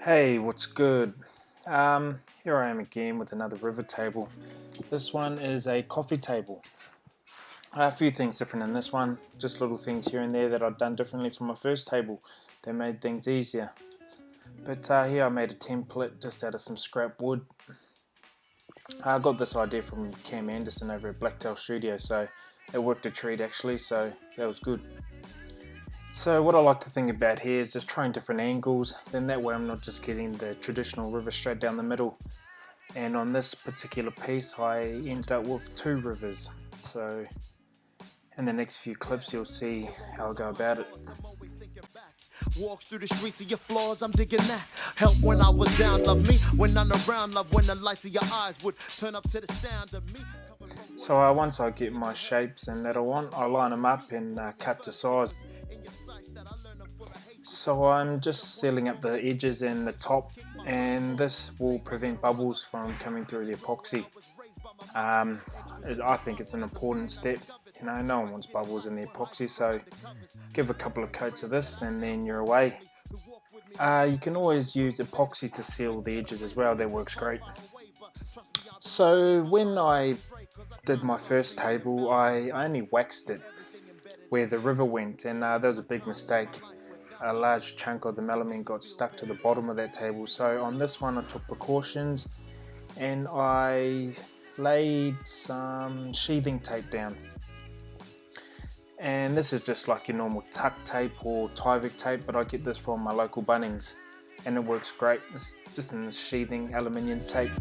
Hey, what's good? Here I am again with another river table. This one is a coffee table. A few things different in this one, just little things here and there that I've done differently from my first table. They made things easier. But here I made a template just out of some scrap wood. I got this idea from Cam Anderson over at Blacktail Studio, so it worked a treat actually, so that was good. So what I like to think about here is just trying different angles, then that way I'm not just getting the traditional river straight down the middle. And on this particular piece I ended up with two rivers, so in the next few clips you'll see how I go about it. Walks through the streets of your floors, I'm digging that. Help when I was down, love me when I'm around, love when the lights of your eyes would turn up to the sound of me. So once I get my shapes and that I want, I line them up and cut to size. So I'm just sealing up the edges and the top, and this will prevent bubbles from coming through the epoxy. I think it's an important step. You know, no one wants bubbles in the epoxy, so give a couple of coats of this and then you're away. You can always use epoxy to seal the edges as well, that works great. So when I did my first table, I only waxed it where the river went, and that was a big mistake. A large chunk of the melamine got stuck to the bottom of that table, so on this one I took precautions and I laid some sheathing tape down. And this is just like your normal tuck tape or Tyvek tape, but I get this from my local Bunnings and it works great. It's just in the sheathing aluminium tape.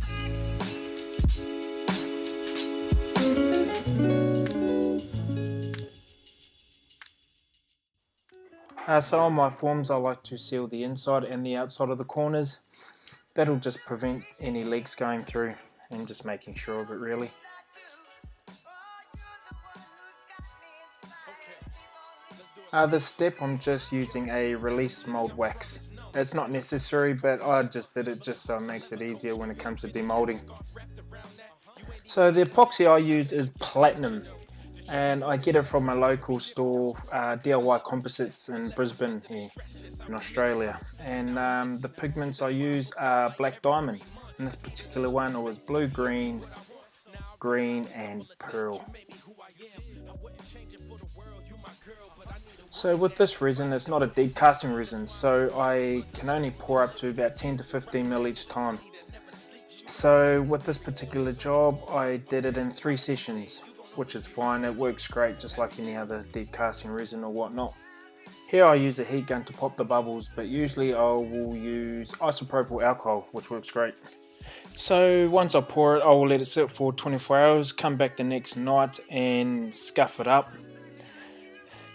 So on my forms I like to seal the inside and the outside of the corners. That'll just prevent any leaks going through and just making sure of it really. This step I'm just using a release mold wax. It's not necessary, but I just did it just so it makes it easier when it comes to demolding. So the epoxy I use is platinum, and I get it from my local store, DIY Composites in Brisbane here in Australia. And the pigments I use are black diamond. In this particular one it was blue, green, green and pearl. So with this resin, it's not a deep casting resin, so I can only pour up to about 10 to 15 ml each time. So with this particular job I did it in 3 sessions, which is fine. It works great just like any other deep casting resin or whatnot. Here I use a heat gun to pop the bubbles, but usually I will use isopropyl alcohol, which works great. So once I pour it, I will let it sit for 24 hours, come back the next night and scuff it up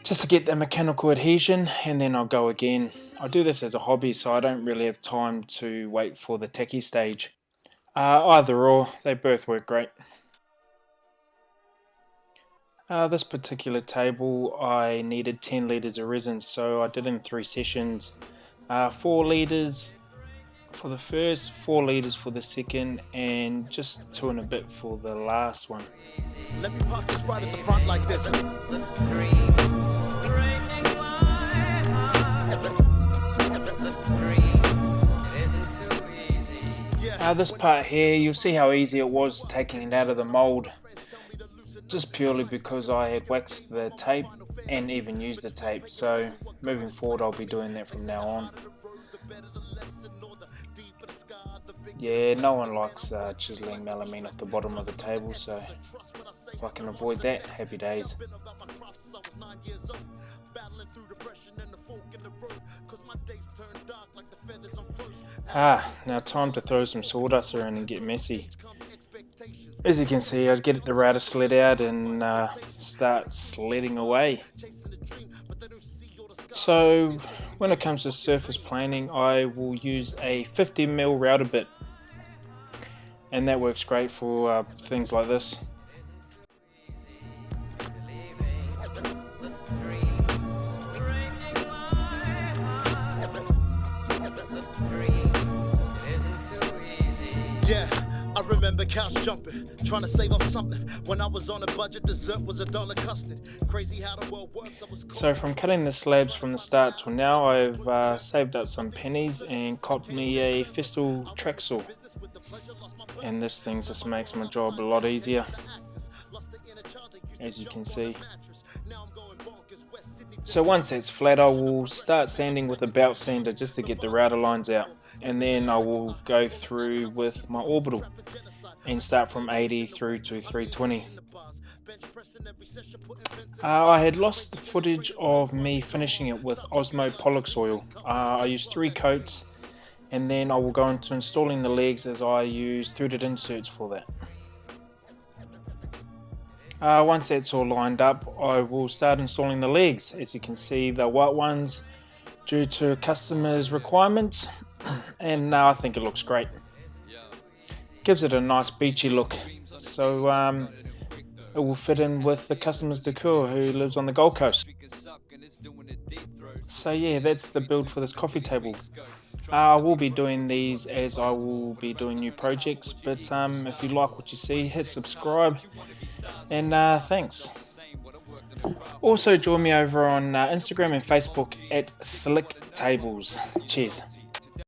just to get the mechanical adhesion, and then I'll go again. I do this as a hobby, so I don't really have time to wait for the techie stage. Either or, they both work great. This particular table I needed 10 litres of resin, so I did in 3 sessions. 4 litres for the first, 4 litres for the second, and just 2 and a bit for the last one. Let me park this right at the front like this. This part here, you'll see how easy it was taking it out of the mould, just purely because I had waxed the tape and even used the tape. So moving forward I'll be doing that from now on. Yeah, no one likes chiseling melamine off the bottom of the table, so if I can avoid that, happy days. Now time to throw some sawdust around and get messy. As you can see, I get the router sled out and start sledding away. So when it comes to surface planing, I will use a 50mm router bit, and that works great for things like this. Yeah, I remember couch jumping, trying to save up something. When I was on a budget, dessert was $1 custard. Crazy how the world works. I was So from cutting the slabs from the start till now, I've saved up some pennies and copped me a Festool track saw. And this thing just makes my job a lot easier, as you can see. So once it's flat, I will start sanding with a belt sander just to get the router lines out, and then I will go through with my orbital and start from 80 through to 320. I had lost the footage of me finishing it with Osmo Pollux oil. I used 3 coats, and then I will go into installing the legs, as I use threaded inserts for that. Once that's all lined up, I will start installing the legs. As you can see, the white ones due to customers' requirements, and I think it looks great. Gives it a nice beachy look, so it will fit in with the customer's decor who lives on the Gold Coast. So yeah, that's the build for this coffee table. I will be doing these as I will be doing new projects, but if you like what you see, hit subscribe, and thanks. Also join me over on Instagram and Facebook at Slick Tables. Cheers.